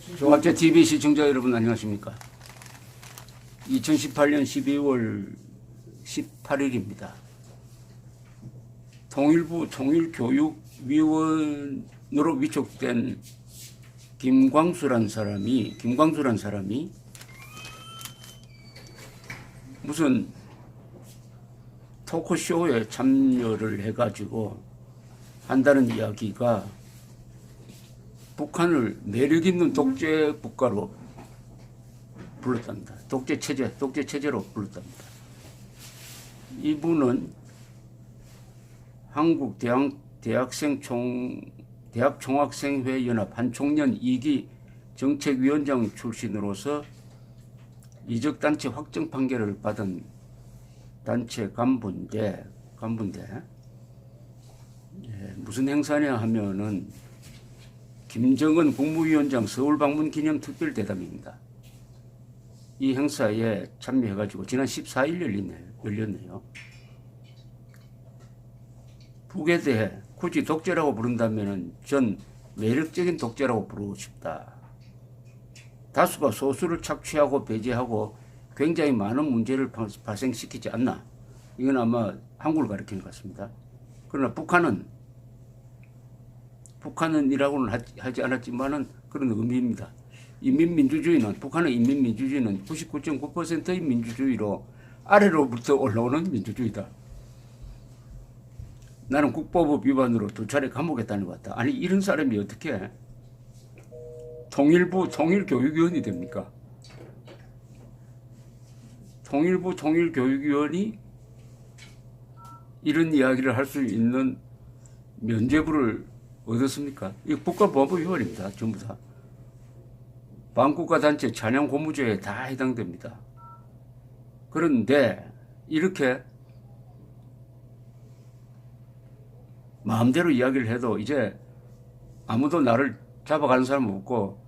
종합제 TV 시청자 여러분 안녕하십니까? 2018년 12월 18일입니다. 통일부 통일교육위원으로 위촉된 김광수란 사람이 무슨 토크쇼에 참여를 해가지고 한다는 이야기가 북한을 매력 있는 독재 국가로 불렀답니다. 독재 체제로 불렀답니다. 이분은 한국 대학총학생회 연합 한총련 2기 정책위원장 출신으로서 이적단체 확정 판결을 받은 단체 간부인데 무슨 행사냐 하면은 김정은 국무위원장 서울 방문 기념 특별 대담입니다. 이 행사에 참여해가지고 지난 14일 열렸네요. 북에 대해 굳이 독재라고 부른다면은 전 매력적인 독재라고 부르고 싶다. 다수가 소수를 착취하고 배제하고 굉장히 많은 문제를 발생시키지 않나. 이건 아마 한국을 가리키는 것 같습니다. 그러나 북한은이라고는 하지 않았지만은 그런 의미입니다. 북한의 인민민주주의는 99.9%의 민주주의로 아래로부터 올라오는 민주주의다. 나는 국보법 위반으로 2차례 감옥에 다녀왔다. 아니 이런 사람이 어떻게 통일부 통일교육위원이 됩니까? 통일부 통일교육위원이 이런 이야기를 할 수 있는 면죄부를 얻었습니까? 이 국가보안법 위반입니다. 전부 다. 반국가단체 찬양 고무죄에 다 해당됩니다. 그런데 이렇게 마음대로 이야기를 해도 이제 아무도 나를 잡아가는 사람은 없고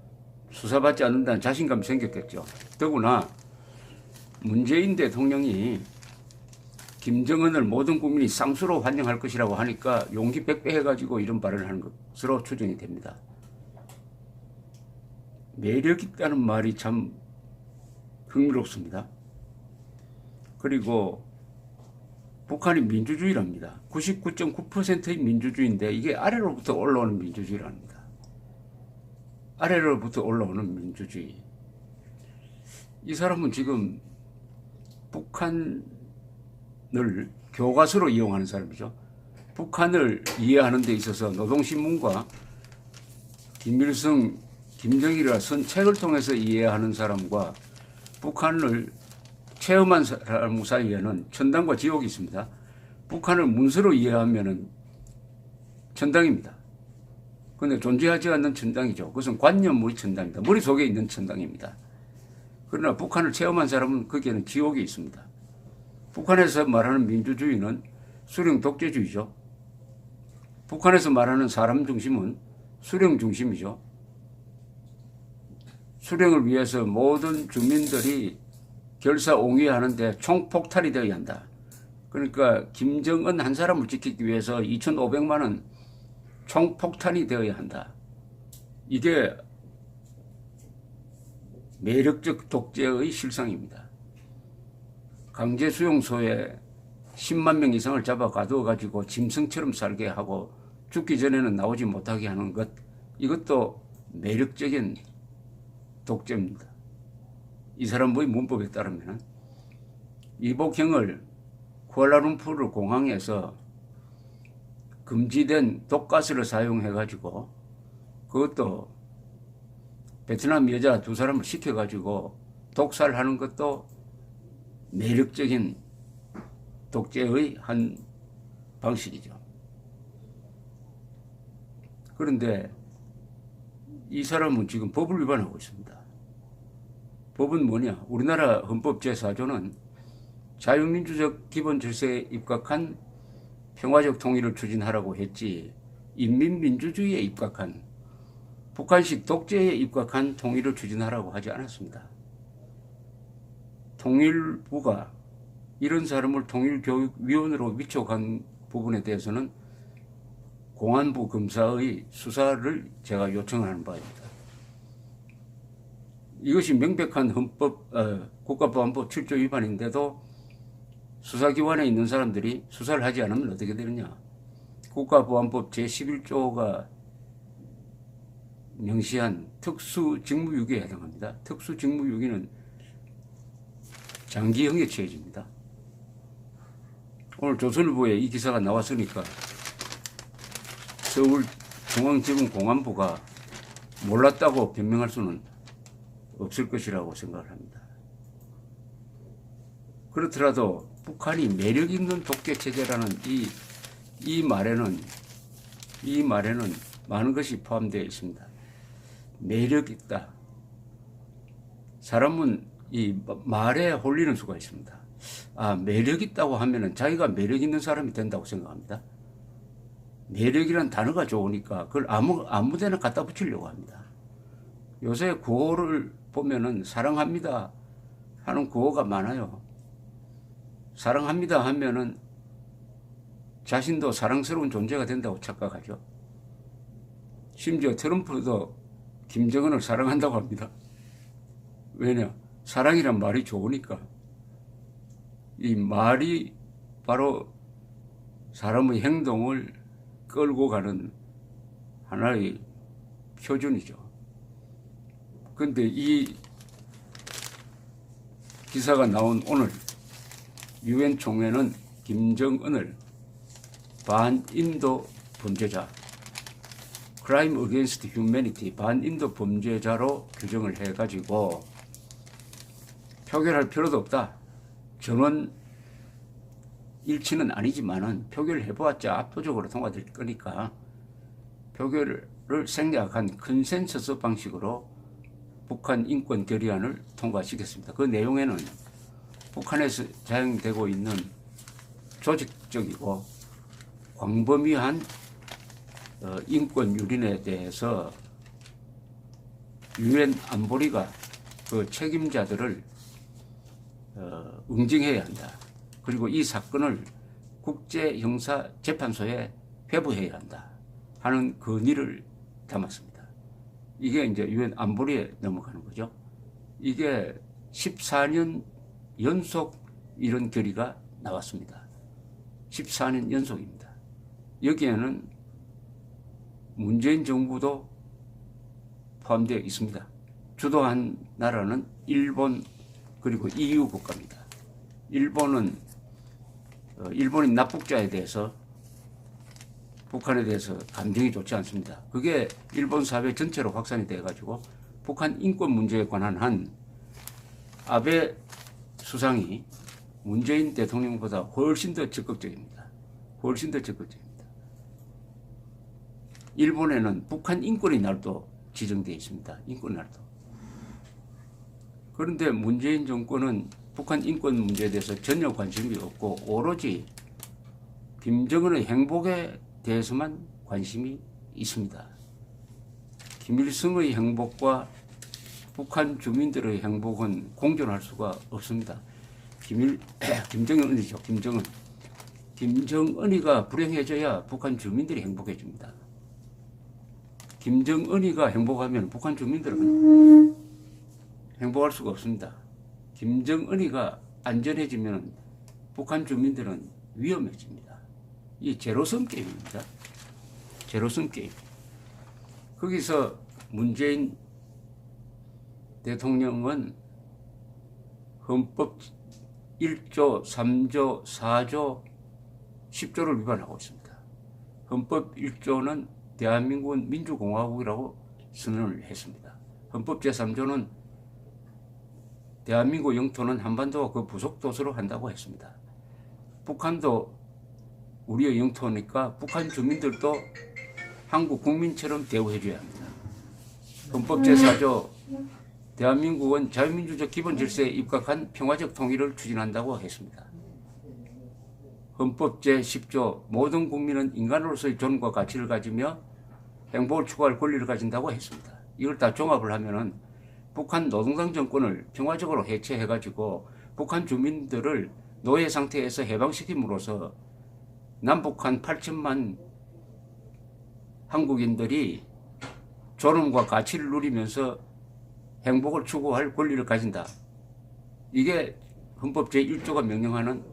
수사받지 않는다는 자신감이 생겼겠죠. 더구나 문재인 대통령이 김정은을 모든 국민이 쌍수로 환영할 것이라고 하니까 용기 백배 해가지고 이런 발언을 하는 것으로 추정이 됩니다. 매력 있다는 말이 참 흥미롭습니다. 그리고 북한이 민주주의랍니다. 99.9%의 민주주의인데 이게 아래로부터 올라오는 민주주의랍니다. 아래로부터 올라오는 민주주의. 이 사람은 지금 북한을 교과서로 이용하는 사람이죠. 북한을 이해하는 데 있어서 노동신문과 김일성, 김정일이라 쓴 책을 통해서 이해하는 사람과 북한을 체험한 사람 사이에는 천당과 지옥이 있습니다. 북한을 문서로 이해하면 천당입니다. 그런데 존재하지 않는 천당이죠. 그것은 관념의 천당입니다. 머릿속에 있는 천당입니다. 그러나 북한을 체험한 사람은 거기에는 지옥이 있습니다. 북한에서 말하는 민주주의는 수령 독재주의죠. 북한에서 말하는 사람 중심은 수령 중심이죠. 수령을 위해서 모든 주민들이 결사옹위하는데 총폭탄이 되어야 한다. 그러니까 김정은 한 사람을 지키기 위해서 2,500만원 총폭탄이 되어야 한다. 이게 매력적 독재의 실상입니다. 강제수용소에 10만 명 이상을 잡아 가두어가지고 짐승처럼 살게 하고 죽기 전에는 나오지 못하게 하는 것, 이것도 매력적인 독재입니다. 이 사람의 문법에 따르면 이복형을 쿠알라룸푸르 공항에서 금지된 독가스를 사용해가지고 그것도 베트남 여자 2사람을 시켜가지고 독살하는 것도 매력적인 독재의 한 방식이죠. 그런데 이 사람은 지금 법을 위반하고 있습니다. 법은 뭐냐? 우리나라 헌법 제4조는 자유민주적 기본질서에 입각한 평화적 통일을 추진하라고 했지, 인민민주주의에 입각한 북한식 독재에 입각한 통일을 추진하라고 하지 않았습니다. 통일부가 이런 사람을 통일교육위원으로 위촉한 부분에 대해서는 공안부 검사의 수사를 제가 요청하는 바입니다. 이것이 명백한 국가보안법 7조 위반인데도 수사기관에 있는 사람들이 수사를 하지 않으면 어떻게 되느냐. 국가보안법 제11조가 명시한 특수직무유기에 해당합니다. 특수직무유기는 장기형에 처해집니다. 오늘 조선일보에 이 기사가 나왔으니까 서울중앙지검공안부가 몰랐다고 변명할 수는 없을 것이라고 생각을 합니다. 그렇더라도 북한이 매력 있는 독재 체제라는 이 말에는 많은 것이 포함되어 있습니다. 매력 있다. 사람은 이 말에 홀리는 수가 있습니다. 매력 있다고 하면은 자기가 매력 있는 사람이 된다고 생각합니다. 매력이란 단어가 좋으니까 그걸 아무 데나 갖다 붙이려고 합니다. 요새 구호를 보면은 사랑합니다 하는 구호가 많아요. 사랑합니다 하면은 자신도 사랑스러운 존재가 된다고 착각하죠. 심지어 트럼프도 김정은을 사랑한다고 합니다. 왜냐? 사랑이란 말이 좋으니까. 이 말이 바로 사람의 행동을 끌고 가는 하나의 표준이죠. 그런데 이 기사가 나온 오늘 유엔 총회는 김정은을 반인도 범죄자, Crime Against Humanity, 반인도 범죄자로 규정을 해가지고 표결할 필요도 없다. 전원 일치는 아니지만은 표결을 해보았자 압도적으로 통과될 거니까 표결을 생략한 컨센서스 방식으로 북한 인권 결의안을 통과시켰습니다. 그 내용에는 북한에서 자행되고 있는 조직적이고 광범위한 인권 유린에 대해서 유엔 안보리가 그 책임자들을 응징해야 한다. 그리고 이 사건을 국제형사재판소에 회부해야 한다 하는 건의를 담았습니다. 이게 이제 유엔 안보리에 넘어가는 거죠. 이게 14년 연속 이런 결의가 나왔습니다. 14년 연속입니다. 여기에는 문재인 정부도 포함되어 있습니다. 주도한 나라는 일본 그리고 EU 국가입니다. 일본은 일본인 납북자에 대해서 북한에 대해서 감정이 좋지 않습니다. 그게 일본 사회 전체로 확산이 돼가지고 북한 인권 문제에 관한 한 아베 수상이 문재인 대통령보다 훨씬 더 적극적입니다. 훨씬 더 적극적입니다. 일본에는 북한 인권의 날도 지정되어 있습니다. 인권 날도. 그런데 문재인 정권은 북한 인권 문제에 대해서 전혀 관심이 없고 오로지 김정은의 행복에 대해서만 관심이 있습니다. 김일성의 행복과 북한 주민들의 행복은 공존할 수가 없습니다. 김정은이죠. 김정은이가 불행해져야 북한 주민들이 행복해집니다. 김정은이가 행복하면 북한 주민들은 행복할 수가 없습니다. 김정은이가 안전해지면 북한 주민들은 위험해집니다. 이 제로섬 게임입니다. 제로섬 게임. 거기서 문재인 대통령은 헌법 1조, 3조, 4조, 10조를 위반하고 있습니다. 헌법 1조는 대한민국은 민주공화국이라고 선언을 했습니다. 헌법 제3조는 대한민국 영토는 한반도와 그 부속 도서로 한다고 했습니다. 북한도 우리의 영토니까 북한 주민들도 한국 국민처럼 대우해줘야 합니다. 헌법 제4조 대한민국은 자유민주적 기본 질서에 입각한 평화적 통일을 추진한다고 했습니다. 헌법 제10조 모든 국민은 인간으로서의 존엄과 가치를 가지며 행복을 추구할 권리를 가진다고 했습니다. 이걸 다 종합을 하면은 북한 노동당 정권을 평화적으로 해체해가지고 북한 주민들을 노예 상태에서 해방시킴으로써 남북한 8천만 한국인들이 존엄과 가치를 누리면서 행복을 추구할 권리를 가진다. 이게 헌법 제1조가 명령하는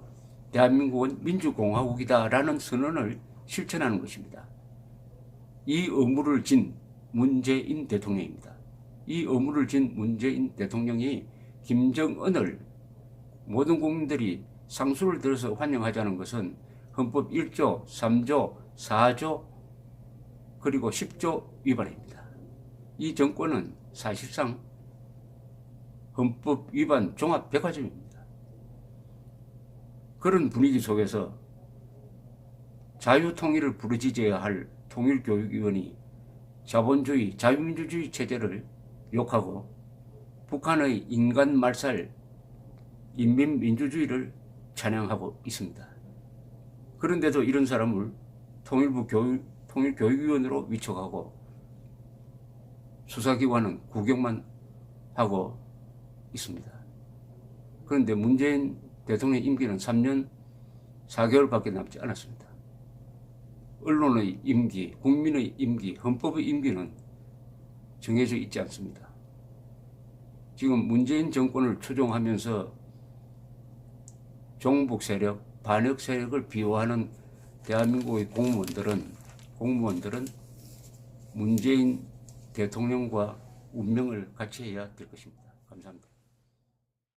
대한민국은 민주공화국이다라는 선언을 실천하는 것입니다. 이 의무를 진 문재인 대통령입니다. 이 의무를 진 문재인 대통령이 김정은을 모든 국민들이 상수를 들어서 환영하자는 것은 헌법 1조, 3조, 4조 그리고 10조 위반입니다. 이 정권은 사실상 헌법 위반 종합 백화점입니다. 그런 분위기 속에서 자유통일을 부르짖어야 할 통일교육위원이 자본주의, 자유민주주의 체제를 욕하고 북한의 인간말살, 인민민주주의를 찬양하고 있습니다. 그런데도 이런 사람을 통일교육위원으로 위촉하고 수사기관은 구경만 하고 있습니다. 그런데 문재인 대통령 임기는 3년 4개월밖에 남지 않았습니다. 언론의 임기, 국민의 임기, 헌법의 임기는 정해져 있지 않습니다. 지금 문재인 정권을 추종하면서 종북 세력, 반역 세력을 비호하는 대한민국의 공무원들은 문재인 대통령과 운명을 같이 해야 될 것입니다. 감사합니다.